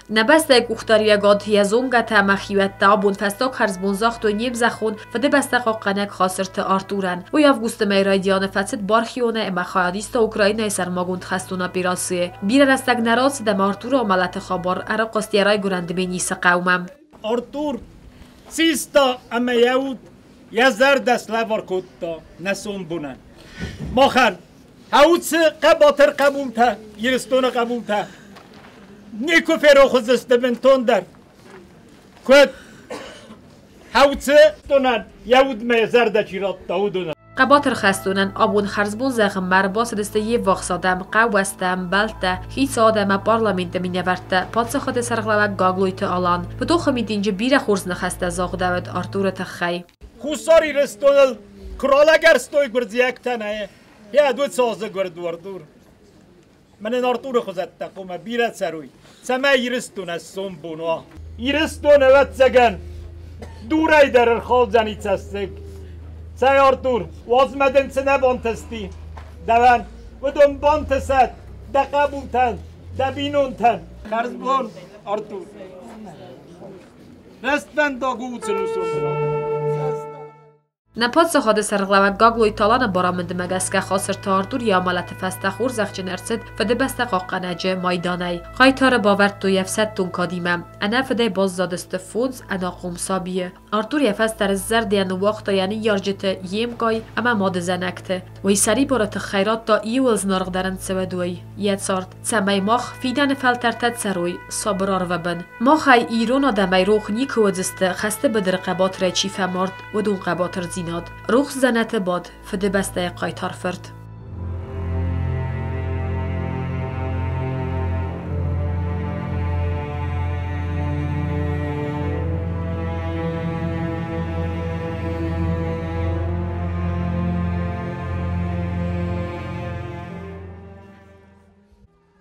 Nabasta kuchtaria god hiazongata machiwetta abon festak harzbonzacht und niebzachon fede besta qaqanek khasirte Arturan. و avgust meiradiane facet barchione emakhadista Ukraina sarmagund khastuna pirasi. Birarastag naras de Artura malat khabar ara qastiaray gurandmeni saqawmam. Artur sista amayud yazar daslavar kutta nasun buna. Mohan هاوتس قباتر قبول تا یرستون قبول تا نیکو فراخوز استبنتون در کد هاوتس دونن یود میزر دچیرات داودون قباتر خستونن آبون خرزبون زغم مرباس دسته یه واقصادم قوستم بلته خیس آدم پارلمنت می نورته پادس خود سرغلوک گاگلویت آلان بدو خمید اینجا بیر خورز نخسته زاغ داود آرتور تخی خوصاری رستونل کرالا گرستوی گرزیک تنه یا دو سازه گرد وردور من این آرتور خوزد تقوم بیرد سروی سمه ایرستون از سون بونوا ایرستون اوت زگن دورای در الخال زنی چستگ سای آرتور وازمدن سنه بانتستی دوان و دون بانتست ده قبولتن ده بینونتن خرز بون آرتور رستن دا گود سنوسون بنا نپاد سخاد سرغلوک گاگلوی تالان بارامند مگسکه خاصر تاردور یا مالت فسته خور زخچ نرسد فده بسته قاقنجه مایدانه خایتار باورد تو یفست تون کادیمم انا فده باز زادست فونز انا قومسابیه آرتور یفست در زرد یعنی وقتا یعنی یارجت یم گای اما ماد زنکته وی سری بارت خیرات تا ایولز نارغ درن سودوی ید سارت سمی ماخ فیدن فلترتد سروی صابرار و بن ماخای ایرون آدمی روخ نیکو وزسته خسته بدر قبات ریچی فمارد و دون قبات رزین روخ زنت باد فده بسته قایتار فرد